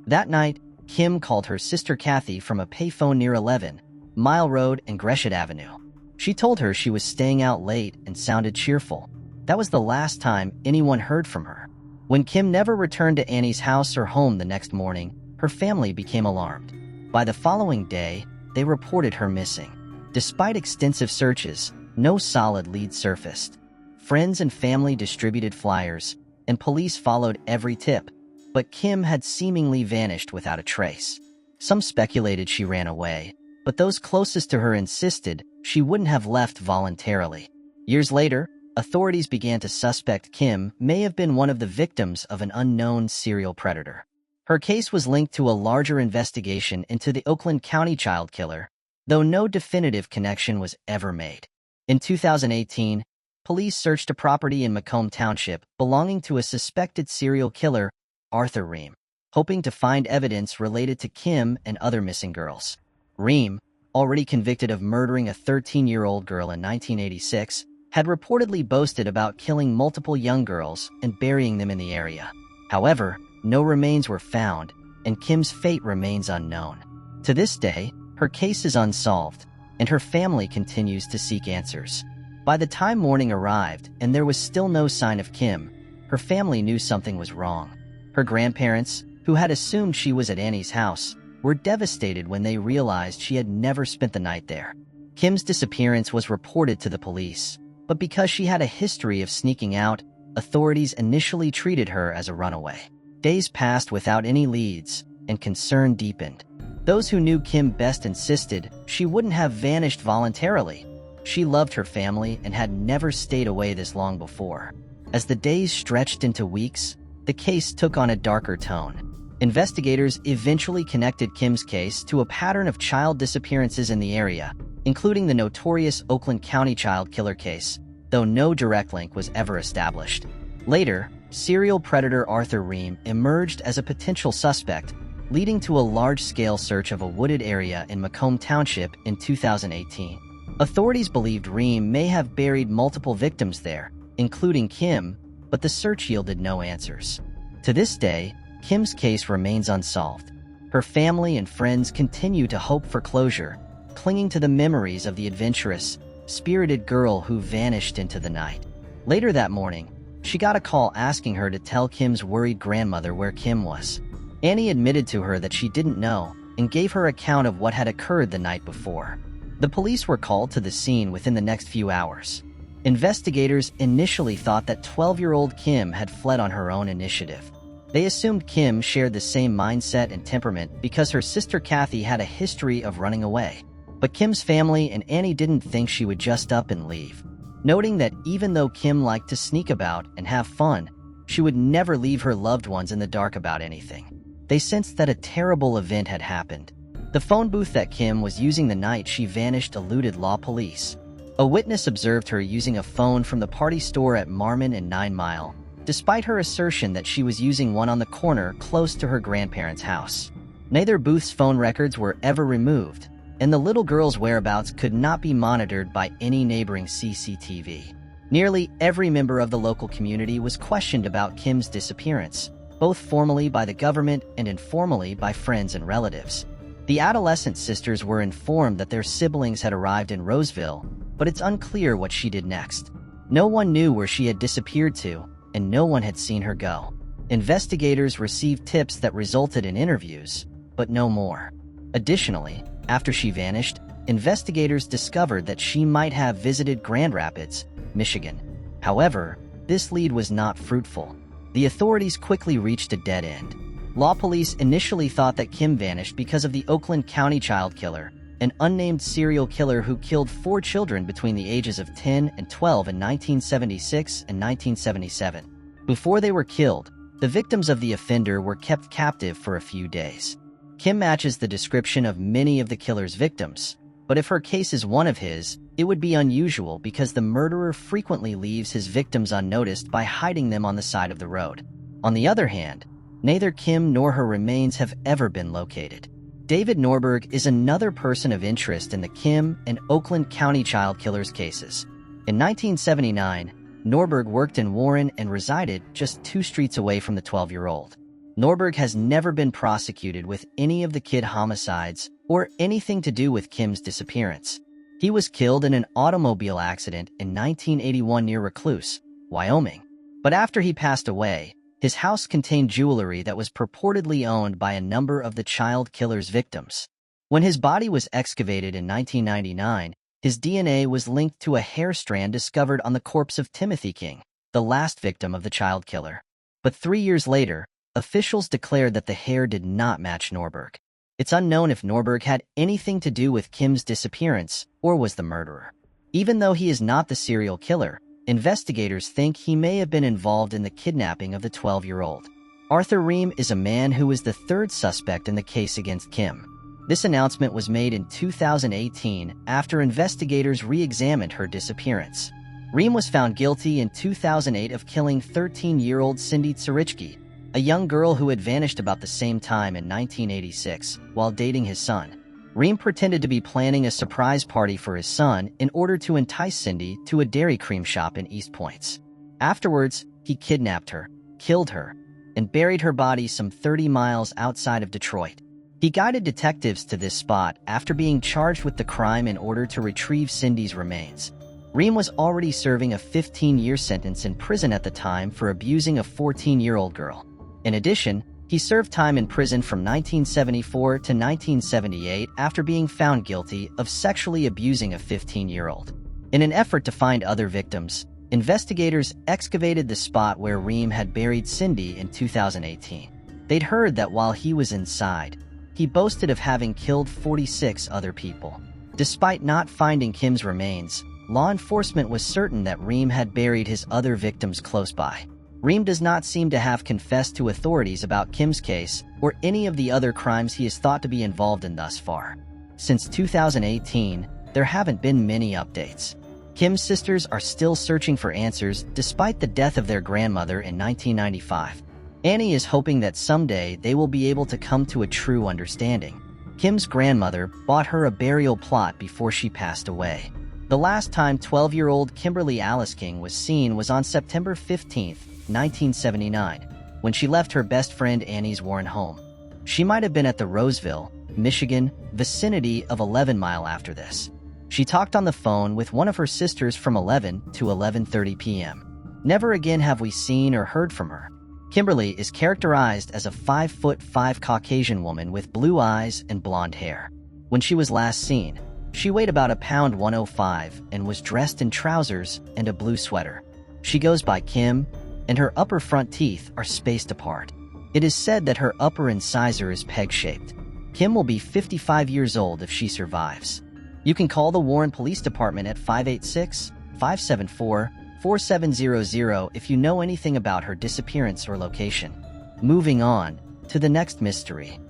Speaker 1: That night, Kim called her sister Kathy from a payphone near 11 Mile Road and Gresham Avenue. She told her she was staying out late and sounded cheerful. That was the last time anyone heard from her. When Kim never returned to Annie's house or home the next morning, her family became alarmed. By the following day, they reported her missing. Despite extensive searches, no solid lead surfaced. Friends and family distributed flyers, and police followed every tip, but Kim had seemingly vanished without a trace. Some speculated she ran away, but those closest to her insisted she wouldn't have left voluntarily. Years later, authorities began to suspect Kim may have been one of the victims of an unknown serial predator. Her case was linked to a larger investigation into the Oakland County child killer, though no definitive connection was ever made. In 2018, police searched a property in Macomb Township belonging to a suspected serial killer, Arthur Ream, hoping to find evidence related to Kim and other missing girls. Ream, already convicted of murdering a 13-year-old girl in 1986, had reportedly boasted about killing multiple young girls and burying them in the area. However, no remains were found, and Kim's fate remains unknown. To this day, her case is unsolved, and her family continues to seek answers. By the time morning arrived and there was still no sign of Kim, her family knew something was wrong. Her grandparents, who had assumed she was at Annie's house, were devastated when they realized she had never spent the night there. Kim's disappearance was reported to the police, but because she had a history of sneaking out, authorities initially treated her as a runaway. Days passed without any leads, and concern deepened. Those who knew Kim best insisted she wouldn't have vanished voluntarily. She loved her family and had never stayed away this long before. As the days stretched into weeks, the case took on a darker tone. Investigators eventually connected Kim's case to a pattern of child disappearances in the area, including the notorious Oakland County child killer case, though no direct link was ever established. Later, serial predator Arthur Ream emerged as a potential suspect, leading to a large-scale search of a wooded area in Macomb Township in 2018. Authorities believed Ream may have buried multiple victims there, including Kim, but the search yielded no answers. To this day, Kim's case remains unsolved. Her family and friends continue to hope for closure, clinging to the memories of the adventurous, spirited girl who vanished into the night. Later that morning, she got a call asking her to tell Kim's worried grandmother where Kim was. Annie admitted to her that she didn't know and gave her account of what had occurred the night before. The police were called to the scene within the next few hours. Investigators initially thought that 12-year-old Kim had fled on her own initiative. They assumed Kim shared the same mindset and temperament because her sister Kathy had a history of running away. But Kim's family and Annie didn't think she would just up and leave, noting that even though Kim liked to sneak about and have fun, she would never leave her loved ones in the dark about anything. They sensed that a terrible event had happened. The phone booth that Kim was using the night she vanished eluded law police. A witness observed her using a phone from the party store at Marmon and 9 Mile, despite her assertion that she was using one on the corner close to her grandparents' house. Neither booth's phone records were ever removed, and the little girl's whereabouts could not be monitored by any neighboring CCTV. Nearly every member of the local community was questioned about Kim's disappearance, both formally by the government and informally by friends and relatives. The adolescent sisters were informed that their siblings had arrived in Roseville, but it's unclear what she did next. No one knew where she had disappeared to, and no one had seen her go. Investigators received tips that resulted in interviews, but no more. Additionally, after she vanished, investigators discovered that she might have visited Grand Rapids, Michigan. However, this lead was not fruitful. The authorities quickly reached a dead end. Law police initially thought that Kim vanished because of the Oakland County child killer, an unnamed serial killer who killed 4 children between the ages of 10 and 12 in 1976 and 1977. Before they were killed, the victims of the offender were kept captive for a few days. Kim matches the description of many of the killer's victims, but if her case is one of his, it would be unusual because the murderer frequently leaves his victims unnoticed by hiding them on the side of the road. On the other hand, neither Kim nor her remains have ever been located. David Norberg is another person of interest in the Kim and Oakland County child killers cases. In 1979, Norberg worked in Warren and resided just 2 streets away from the 12-year-old. Norberg has never been prosecuted with any of the kid homicides or anything to do with Kim's disappearance. He was killed in an automobile accident in 1981 near Recluse, Wyoming. But after he passed away, his house contained jewelry that was purportedly owned by a number of the child killer's victims. When his body was excavated in 1999, his DNA was linked to a hair strand discovered on the corpse of Timothy King, the last victim of the child killer. But 3 years later, officials declared that the hair did not match Norberg. It's unknown if Norberg had anything to do with Kim's disappearance or was the murderer. Even though he is not the serial killer, investigators think he may have been involved in the kidnapping of the 12-year-old. Arthur Ream is a man who is the 3rd suspect in the case against Kim. This announcement was made in 2018 after investigators re-examined her disappearance. Ream was found guilty in 2008 of killing 13-year-old Cindy Tsarichki, a young girl who had vanished about the same time in 1986 while dating his son. Ream pretended to be planning a surprise party for his son in order to entice Cindy to a Dairy Cream shop in East Points. Afterwards, he kidnapped her, killed her, and buried her body some 30 miles outside of Detroit. He guided detectives to this spot after being charged with the crime in order to retrieve Cindy's remains. Ream was already serving a 15-year sentence in prison at the time for abusing a 14-year-old girl. In addition, he served time in prison from 1974 to 1978 after being found guilty of sexually abusing a 15-year-old. In an effort to find other victims, investigators excavated the spot where Ream had buried Cindy in 2018. They'd heard that while he was inside, he boasted of having killed 46 other people. Despite not finding Kim's remains, law enforcement was certain that Reem had buried his other victims close by. Reem does not seem to have confessed to authorities about Kim's case or any of the other crimes he is thought to be involved in thus far. Since 2018, there haven't been many updates. Kim's sisters are still searching for answers despite the death of their grandmother in 1995. Annie is hoping that someday they will be able to come to a true understanding. Kim's grandmother bought her a burial plot before she passed away. The last time 12-year-old Kimberly Alice King was seen was on September 15, 1979, when she left her best friend Annie's Warren home. She might have been at the Roseville, Michigan, vicinity of 11 Mile after this. She talked on the phone with one of her sisters from 11 to 11:30 p.m. Never again have we seen or heard from her. Kimberly is characterized as a 5'5" Caucasian woman with blue eyes and blonde hair. When she was last seen, she weighed about pound 105 and was dressed in trousers and a blue sweater. She goes by Kim, and her upper front teeth are spaced apart. It is said that her upper incisor is peg-shaped. Kim will be 55 years old if she survives. You can call the Warren Police Department at 586-574-4700 if you know anything about her disappearance or location. Moving on to the next mystery.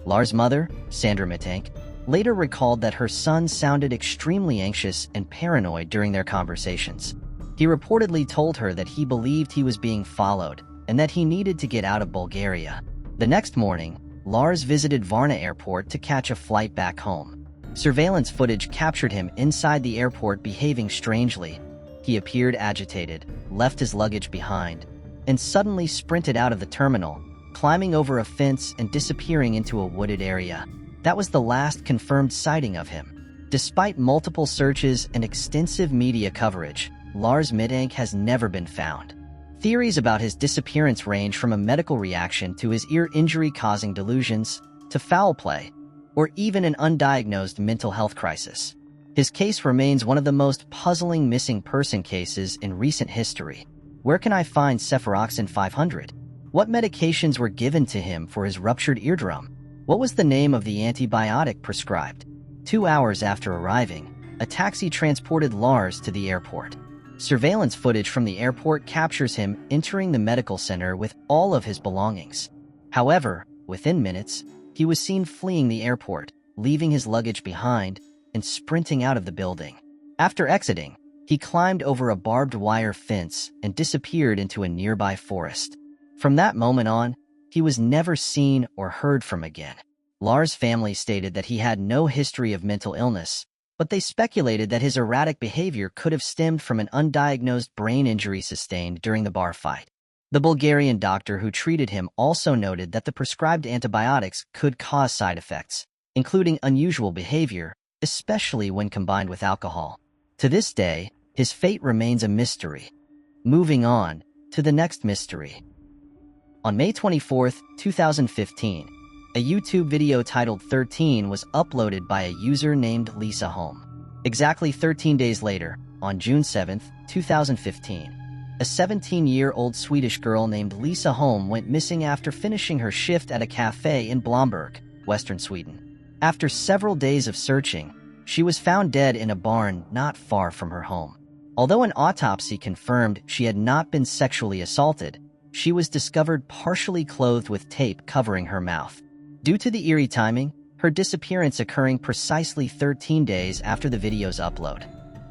Speaker 1: Lars' mother, Sandra Mittank, later recalled that her son sounded extremely anxious and paranoid during their conversations. He reportedly told her that he believed he was being followed and that he needed to get out of Bulgaria. The next morning, Lars visited Varna Airport to catch a flight back home. Surveillance footage captured him inside the airport behaving strangely. He appeared agitated, left his luggage behind, and suddenly sprinted out of the terminal, climbing over a fence and disappearing into a wooded area. That was the last confirmed sighting of him. Despite multiple searches and extensive media coverage, Lars Mittank has never been found. Theories about his disappearance range from a medical reaction to his ear injury causing delusions, to foul play, or even an undiagnosed mental health crisis. His case remains one of the most puzzling missing person cases in recent history. Where can I find Cefuroxime 500? What medications were given to him for his ruptured eardrum? What was the name of the antibiotic prescribed? 2 hours after arriving, a taxi transported Lars to the airport. Surveillance footage from the airport captures him entering the medical center with all of his belongings. However, within minutes, he was seen fleeing the airport, leaving his luggage behind, and sprinting out of the building. After exiting, he climbed over a barbed wire fence and disappeared into a nearby forest. From that moment on, he was never seen or heard from again. Lars' family stated that he had no history of mental illness, but they speculated that his erratic behavior could have stemmed from an undiagnosed brain injury sustained during the bar fight. The Bulgarian doctor who treated him also noted that the prescribed antibiotics could cause side effects, including unusual behavior, especially when combined with alcohol. To this day, his fate remains a mystery. Moving on to the next mystery. On May 24, 2015, a YouTube video titled 13 was uploaded by a user named Lisa Holm. Exactly 13 days later, on June 7, 2015, a 17-year-old Swedish girl named Lisa Holm went missing after finishing her shift at a cafe in Blomberg, western Sweden. After several days of searching, she was found dead in a barn not far from her home. Although an autopsy confirmed she had not been sexually assaulted, she was discovered partially clothed with tape covering her mouth. Due to the eerie timing, her disappearance occurring precisely 13 days after the video's upload.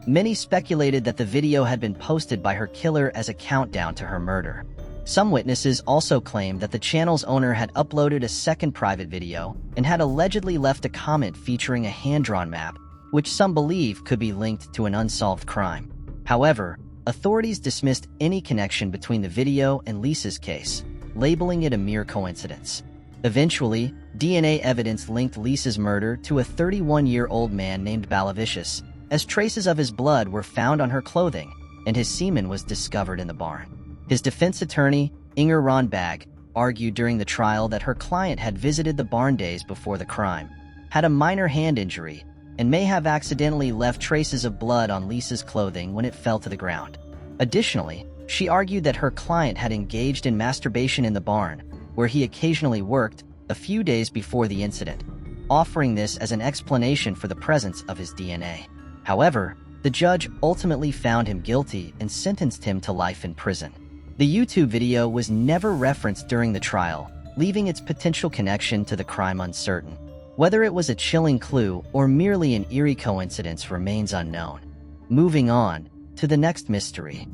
Speaker 1: Many speculated that the video had been posted by her killer as a countdown to her murder. Some witnesses also claimed that the channel's owner had uploaded a second private video and had allegedly left a comment featuring a hand-drawn map, which some believe could be linked to an unsolved crime. However, authorities dismissed any connection between the video and Lisa's case, labeling it a mere coincidence. Eventually, DNA evidence linked Lisa's murder to a 31-year-old man named Balavicius, as traces of his blood were found on her clothing, and his semen was discovered in the barn. His defense attorney, Inger Ronbag, argued during the trial that her client had visited the barn days before the crime, had a minor hand injury, and may have accidentally left traces of blood on Lisa's clothing when it fell to the ground. Additionally, she argued that her client had engaged in masturbation in the barn, where he occasionally worked, a few days before the incident, offering this as an explanation for the presence of his DNA. However, The judge ultimately found him guilty and sentenced him to life in prison. The YouTube video was never referenced during the trial, leaving its potential connection to the crime uncertain. Whether it was a chilling clue or merely an eerie coincidence remains unknown. Moving on to the next mystery.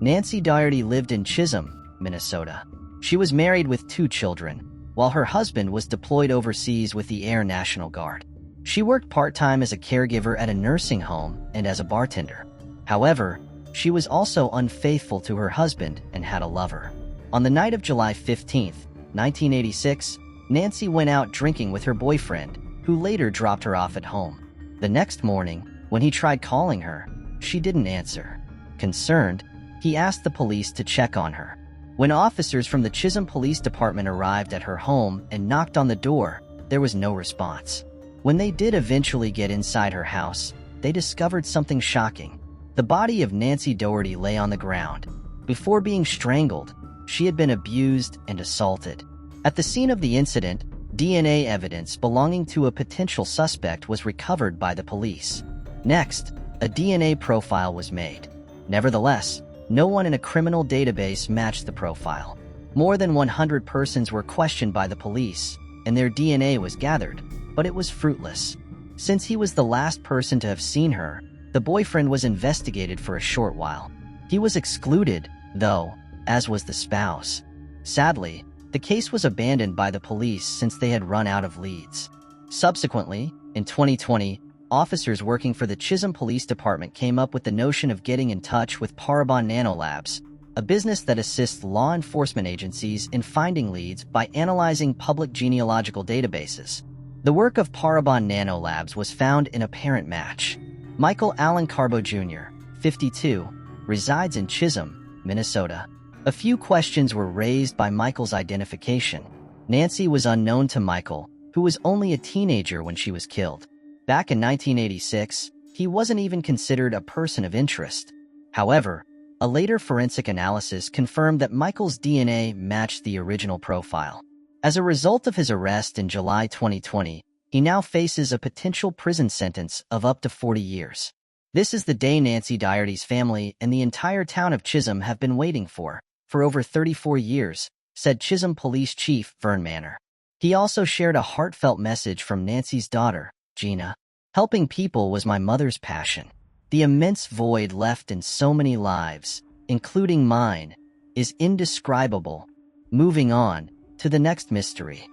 Speaker 1: Nancy Doherty lived in Chisholm, Minnesota. She was married with 2 children, while her husband was deployed overseas with the Air National Guard. She worked part-time as a caregiver at a nursing home and as a bartender. However, she was also unfaithful to her husband and had a lover. On the night of July 15, 1986, Nancy went out drinking with her boyfriend, who later dropped her off at home. The next morning, when he tried calling her, she didn't answer. Concerned, he asked the police to check on her. When officers from the Chisholm Police Department arrived at her home and knocked on the door, there was no response. When they did eventually get inside her house, they discovered something shocking. The body of Nancy Doherty lay on the ground. Before being strangled, she had been abused and assaulted. At the scene of the incident, DNA evidence belonging to a potential suspect was recovered by the police. Next, a DNA profile was made. Nevertheless, no one in a criminal database matched the profile. More than 100 persons were questioned by the police, and their DNA was gathered, but it was fruitless. Since he was the last person to have seen her, the boyfriend was investigated for a short while. He was excluded, though, as was the spouse. Sadly, the case was abandoned by the police since they had run out of leads. Subsequently, in 2020, officers working for the Chisholm Police Department came up with the notion of getting in touch with Parabon Nanolabs, a business that assists law enforcement agencies in finding leads by analyzing public genealogical databases. The work of Parabon Nanolabs was found in a parent match. Michael Allen Carbo Jr., 52, resides in Chisholm, Minnesota. A few questions were raised by Michael's identification. Nancy was unknown to Michael, who was only a teenager when she was killed. Back in 1986, he wasn't even considered a person of interest. However, a later forensic analysis confirmed that Michael's DNA matched the original profile. As a result of his arrest in July 2020, he now faces a potential prison sentence of up to 40 years. This is the day Nancy Doherty's family and the entire town of Chisholm have been waiting for over 34 years, said Chisholm Police Chief Vern Manor. He also shared a heartfelt message from Nancy's daughter, Gina. Helping people was my mother's passion. The immense void left in so many lives, including mine, is indescribable. Moving on to the next mystery.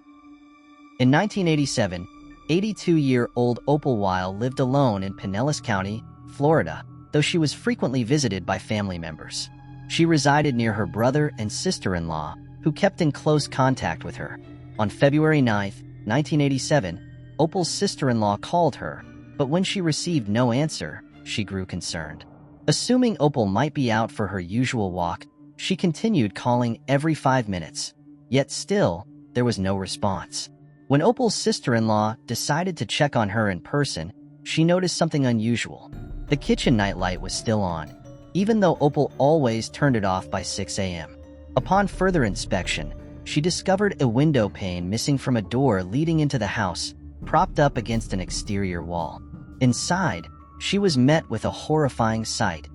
Speaker 1: In 1987, 82-year-old Opal Weil lived alone in Pinellas County, Florida, though she was frequently visited by family members. She resided near her brother and sister-in-law, who kept in close contact with her. On February 9, 1987, Opal's sister-in-law called her, but when she received no answer, she grew concerned. Assuming Opal might be out for her usual walk, she continued calling every 5 minutes. Yet still, there was no response. When Opal's sister-in-law decided to check on her in person, she noticed something unusual. The kitchen nightlight was still on, even though Opal always turned it off by 6 a.m. Upon further inspection, she discovered a window pane missing from a door leading into the house, propped up against an exterior wall. Inside, she was met with a horrifying sight.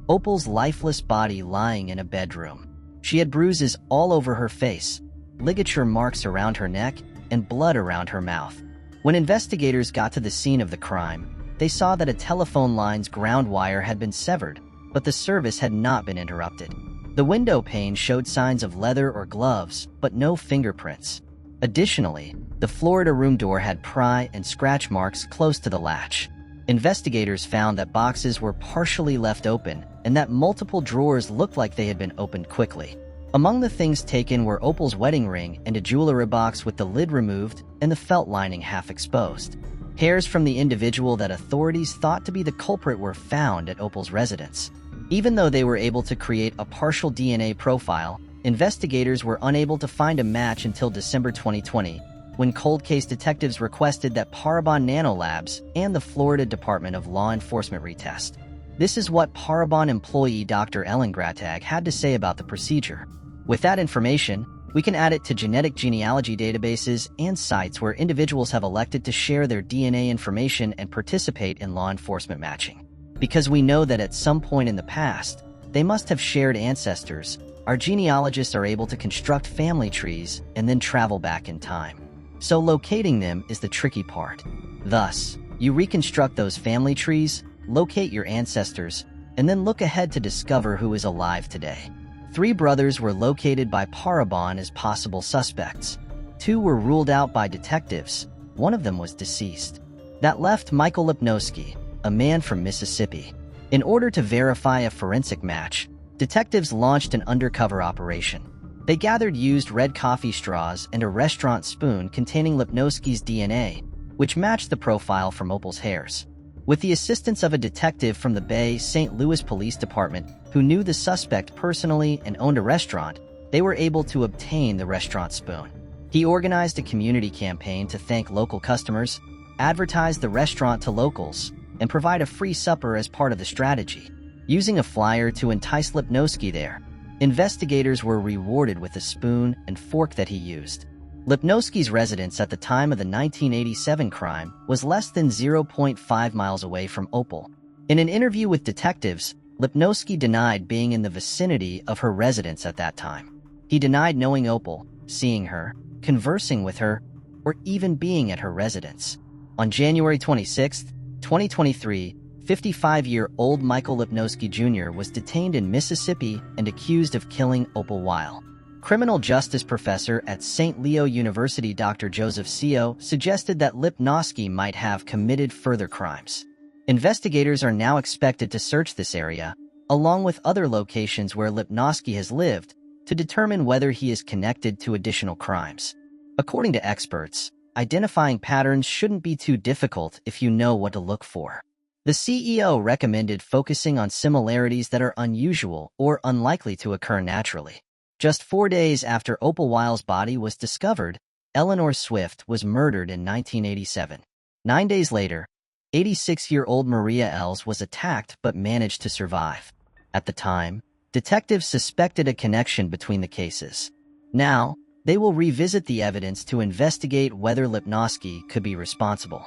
Speaker 1: Opal's lifeless body lying in a bedroom. She had bruises all over her face, ligature marks around her neck, and blood around her mouth. When investigators got to the scene of the crime, they saw that a telephone line's ground wire had been severed, but the service had not been interrupted. The window pane showed signs of leather or gloves, but no fingerprints. Additionally, the Florida room door had pry and scratch marks close to the latch. Investigators found that boxes were partially left open and that multiple drawers looked like they had been opened quickly. Among the things taken were Opal's wedding ring and a jewelry box with the lid removed and the felt lining half exposed. Hairs from the individual that authorities thought to be the culprit were found at Opal's residence. Even though they were able to create a partial DNA profile, investigators were unable to find a match until December 2020, when cold case detectives requested that Parabon Nanolabs and the Florida Department of Law Enforcement retest. This is what Parabon employee Dr. Ellen Gratag had to say about the procedure. With that information, we can add it to genetic genealogy databases and sites where individuals have elected to share their DNA information and participate in law enforcement matching. Because we know that at some point in the past, they must have shared ancestors, our genealogists are able to construct family trees and then travel back in time. So locating them is the tricky part. Thus, you reconstruct those family trees, locate your ancestors, and then look ahead to discover who is alive today. 3 brothers were located by Parabon as possible suspects. 2 were ruled out by detectives. 1 of them was deceased. That left Michael Lipnowski, a man from Mississippi. In order to verify a forensic match, detectives launched an undercover operation. They gathered used red coffee straws and a restaurant spoon containing Lipnowski's DNA, which matched the profile from Opal's hairs. With the assistance of a detective from the Bay St. Louis Police Department who knew the suspect personally and owned a restaurant, they were able to obtain the restaurant spoon. He organized a community campaign to thank local customers, advertised the restaurant to locals, and provide a free supper as part of the strategy. Using a flyer to entice Lipnowski there, investigators were rewarded with a spoon and fork that he used. Lipnowski's residence at the time of the 1987 crime was less than 0.5 miles away from Opal. In an interview with detectives, Lipnowski denied being in the vicinity of her residence at that time. He denied knowing Opal, seeing her, conversing with her, or even being at her residence. On January 26, 2023, 55-year-old Michael Lipnowski Jr. was detained in Mississippi and accused of killing Opal Weil. Criminal justice professor at St. Leo University Dr. Joseph Seo suggested that Lipnowski might have committed further crimes. Investigators are now expected to search this area, along with other locations where Lipnowski has lived, to determine whether he is connected to additional crimes. According to experts, identifying patterns shouldn't be too difficult if you know what to look for. The CEO recommended focusing on similarities that are unusual or unlikely to occur naturally. Just 4 days after Opal Weil's body was discovered, Eleanor Swift was murdered in 1987. 9 days later, 86-year-old Maria Els was attacked but managed to survive. At the time, detectives suspected a connection between the cases. Now, they will revisit the evidence to investigate whether Lipnowski could be responsible.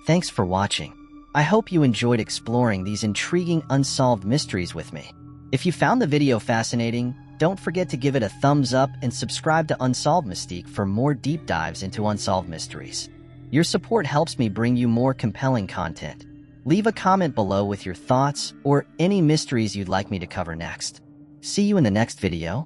Speaker 1: Thanks for watching. I hope you enjoyed exploring these intriguing unsolved mysteries with me. If you found the video fascinating, don't forget to give it a thumbs up and subscribe to Unsolved Mystique for more deep dives into unsolved mysteries. Your support helps me bring you more compelling content. Leave a comment below with your thoughts or any mysteries you'd like me to cover next. See you in the next video.